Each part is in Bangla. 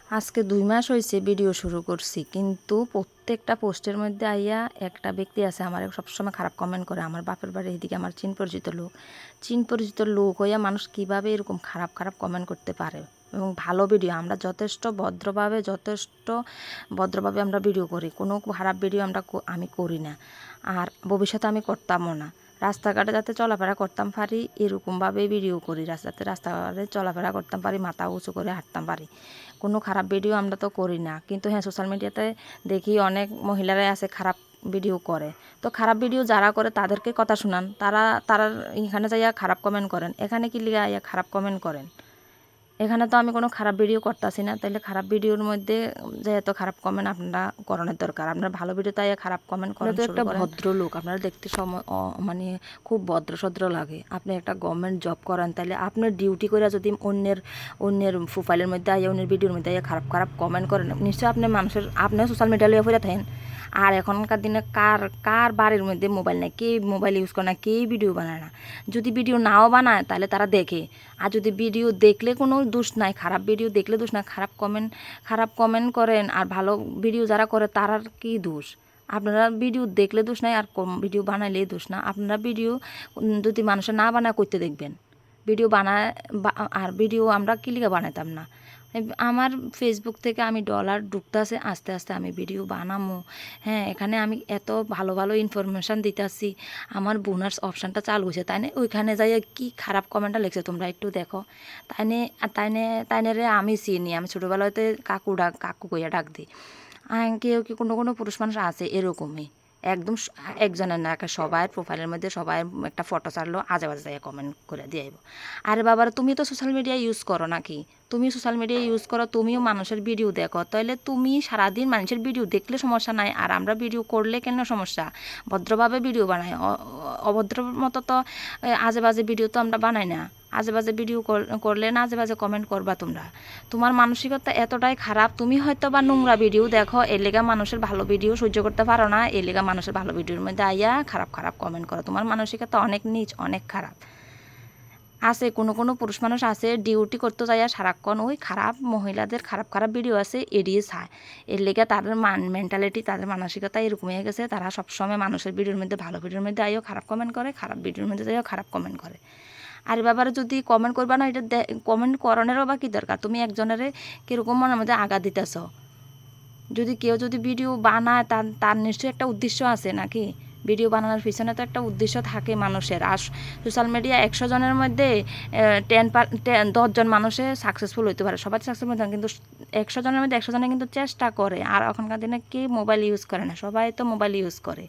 আজকে ২ মাস হইছে ভিডিও শুরু করছি, কিন্তু প্রত্যেকটা পোস্টের মধ্যে আইয়া একটা ব্যক্তি আছে আমারে সবসময় খারাপ কমেন্ট করে। আমার বাপের বাড়ির এদিকে আমার চীন পরিচিত লোক হইয়া মানুষ কিভাবে এরকম খারাপ খারাপ কমেন্ট করতে পারে। এবং ভালো ভিডিও আমরা যথেষ্ট ভদ্রভাবে আমরা ভিডিও করি, কোনো খারাপ ভিডিও আমি করি না, আর ভবিষ্যতে আমি করতামও না। রাস্তাঘাটে যাতে চলাফেরা করতাম পারি এরকমভাবে ভিডিও করি, রাস্তাঘাটে চলাফেরা করতাম পারি, মাথা উঁচু করে হাঁটতাম পারি। কোনো খারাপ ভিডিও আমরা তো করি না, কিন্তু হ্যাঁ সোশ্যাল মিডিয়াতে দেখি অনেক মহিলারাই আছে খারাপ ভিডিও করে। তো খারাপ ভিডিও যারা করে তাদেরকে কথা শুনান, তারা এখানে যাইয়া খারাপ কমেন্ট করেন। এখানে কি লিগা খারাপ কমেন্ট করেন? এখানে তো আমি কোনো খারাপ ভিডিও করতেছি না, তাইলে খারাপ ভিডিওর মধ্যে যেহেতু খারাপ কমেন্ট আপনারা করণের দরকার। আপনার ভালো ভিডিও তাই খারাপ কমেন্ট করেন তো একটা ভদ্রলোক, আপনারা দেখতে মানে খুব ভদ্রসদ্র লাগে। আপনি একটা গভর্নমেন্ট জব করেন, তাহলে আপনার ডিউটি করে যদি অন্যের প্রোফাইলের মধ্যে অন্যের ভিডিওর মধ্যে খারাপ খারাপ কমেন্ট করেন, নিশ্চয়ই আপনি সোশ্যাল মিডিয়া লিয়ে ফিরে থাকেন। আর এখনকার দিনে কার বাড়ির মধ্যে মোবাইল নেই, কে মোবাইল ইউজ করে না, কেই ভিডিও বানায় না। যদি ভিডিও নাও বানায় তাহলে তারা দেখে, আর যদি ভিডিও দেখলে কোনো দোষ নাই, খারাপ ভিডিও দেখলে দোষ নাই, খারাপ কমেন্ট করেন। আর ভালো ভিডিও যারা করে তারার কি দোষ? আপনারা ভিডিও দেখলে দোষ নাই, আর ভিডিও বানাইলে দোষ না। আপনারা ভিডিও যদি মানুষের না বানায় করতে দেখবেন, ভিডিও বানায়। আর ভিডিও আমরা কি লিগা বানাইতাম না? আমার ফেসবুক থেকে আমি ডলার ঢুকতেছে, আস্তে আস্তে আমি ভিডিও বানামো। হ্যাঁ, এখানে আমি এত ভালো ভালো ইনফরমেশান দিতেছি, আমার বোনাস অপশানটা চালু হয়েছে। তাই না ওইখানে যাই কি খারাপ কমেন্টটা লিখছে তোমরা একটু দেখো। তাইনে রে আমি চিনি, আমি ছোটোবেলাতে কাকু কইয়া ডাক দিই। কেউ কি কোনো পুরুষ মানুষ আছে এরকমই, একদম একজনের না, সবাই প্রোফাইলের মধ্যে সবাই একটা ফটো ছাড়লো, আজে বাজে কমেন্ট করে দিয়ে আইব। আরে বাবারা, তুমি তো সোশ্যাল মিডিয়া ইউজ করো নাকি? তুমি সোশ্যাল মিডিয়া ইউজ করো, তুমিও মানুষের ভিডিও দেখো, তাহলে তুমি সারাদিন মানুষের ভিডিও দেখলে সমস্যা নাই, আর আমরা ভিডিও করলে কেন সমস্যা? ভদ্রভাবে ভিডিও বানাই, অভদ্র মতো তো আজে বাজে ভিডিও তো আমরা বানাই না। আজে বাজে ভিডিও করলে না আজে বাজে কমেন্ট করবা তোমরা? তোমার মানসিকতা এতটাই খারাপ, তুমি হয়তো বা নোংরা ভিডিও দেখো, এর লেগা মানুষের ভালো ভিডিও সহ্য করতে পারো না, এর লেগা মানুষের ভালো ভিডিওর মধ্যে আইয়া খারাপ খারাপ কমেন্ট করো। তোমার মানসিকতা অনেক নীচ, অনেক খারাপ। আছে কোনো পুরুষ মানুষ আছে ডিউটি করতে যাইয়া সারাক্ষণ ওই খারাপ মহিলাদের খারাপ খারাপ ভিডিও আছে এড়িয়ে চায়। এর লেগে তাদের মেন্টালিটি, তাদের মানসিকতা এরকম হয়ে গেছে, তারা সবসময় মানুষের ভিডিওর মধ্যে, ভালো ভিডিওর মধ্যে আইও খারাপ কমেন্ট করে, খারাপ ভিডিওর মধ্যে যাইও খারাপ কমেন্ট করে। আর বাবার যদি কমেন্ট করবা না, এটা কমেন্ট করানোরও বা কী দরকার? তুমি একজনের কীরকম মনের মধ্যে আঘাত দিতেছ। যদি কেউ যদি ভিডিও বানায়, তার নিশ্চয়ই একটা উদ্দেশ্য আছে নাকি? ভিডিও বানানোর পিছনে তো একটা উদ্দেশ্য থাকে মানুষের। আর সোশ্যাল মিডিয়া 100 জনের মধ্যে 10 জন মানুষে সাকসেসফুল হইতে পারে, সবাই সাকসেসফুল হতে পারে, কিন্তু 100 জনের মধ্যে 100 জনে কিন্তু চেষ্টা করে। আর এখনকার দিনে কে মোবাইল ইউজ করে না? সবাই তো মোবাইল ইউজ করে,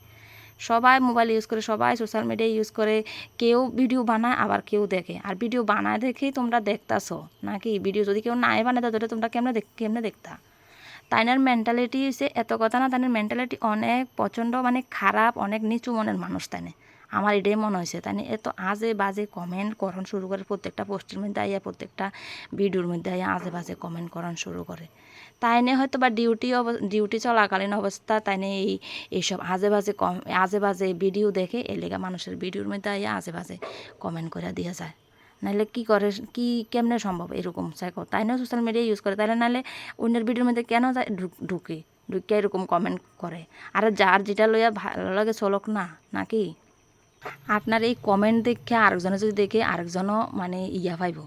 সবাই মোবাইল ইউজ করে, সবাই সোশ্যাল মিডিয়া ইউজ করে। কেউ ভিডিও বানায়, আবার কেউ দেখে। আর ভিডিও বানায় দেখেই তোমরা দেখতাছো নাকি? ভিডিও যদি কেউ নাই বানায় তাহলে তোমরা কেমনে দেখতা? তাইনার মেন্টালিটি হচ্ছে এত কথা না, তাইনার মেন্টালিটি অনেক প্রচণ্ড মানে খারাপ, অনেক নিচু মনের মানুষ। তাইনে আমার এটাই মনে হয়েছে, তাই এত আজে বাজে কমেন্ট করন শুরু করে, প্রত্যেকটা পোস্টের মধ্যে আইয়া, প্রত্যেকটা ভিডিওর মধ্যে আইয়া আজে বাজে কমেন্ট করন শুরু করে। তাইনে হয়তো বা ডিউটি চলাকালীন অবস্থা তাইনে এইসব আজে বাজে ভিডিও দেখে, এর লেগা মানুষের ভিডিওর মধ্যে আইয়া আজে বাজে কমেন্ট করে দিয়ে যায়। নাহলে কি করে, কেমনে সম্ভব এরকম চাইকো? তাই না সোশ্যাল মিডিয়া ইউজ করে, তাহলে নাহলে অন্যের ভিডিওর মধ্যে কেন যায় ঢুকে এরকম কমেন্ট করে? আর যার যেটা লইয়া ভালো লাগে চলক না, নাকি? আপনার এই কমেন্ট দেখে আরেকজনে যদি দেখে, আরেকজনও মানে পাইব,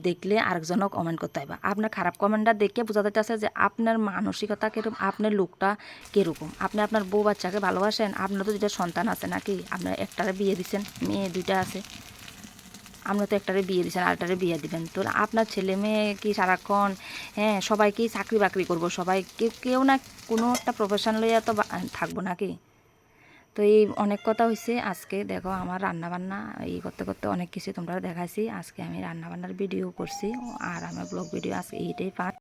দেখলে আরেকজনও কমেন্ট করতে পারবা। আপনার খারাপ কমেন্টটা দেখে বোঝা যাচ্ছে যে আপনার মানসিকতা কীরকম, আপনার লোকটা কীরকম। আপনি আপনার বউ বাচ্চাকে ভালোবাসেন? আপনার তো 2টা সন্তান আছে নাকি? আপনার একটারে বিয়ে দিচ্ছেন, মেয়ে 2টা আছে। আমরা তো একটারে বিয়ে দিচ্ছেন, আরেকটারে বিয়ে দিবেন, তো আপনার ছেলে মেয়ে কি সারাক্ষণ সবাইকেই চাকরি বাকরি করবো? সবাই কেউ না কোনো একটা প্রফেশন লইয়া তো থাকবো নাকি? তো এই অনেক কথা হয়েছে। আজকে দেখো আমার রান্নাবান্না করতে করতে অনেক কিছু তোমরা দেখাইছি। আজকে আমি রান্নাবান্নার ভিডিও করছি, আর আমার ব্লগ ভিডিও আজকে এইটাই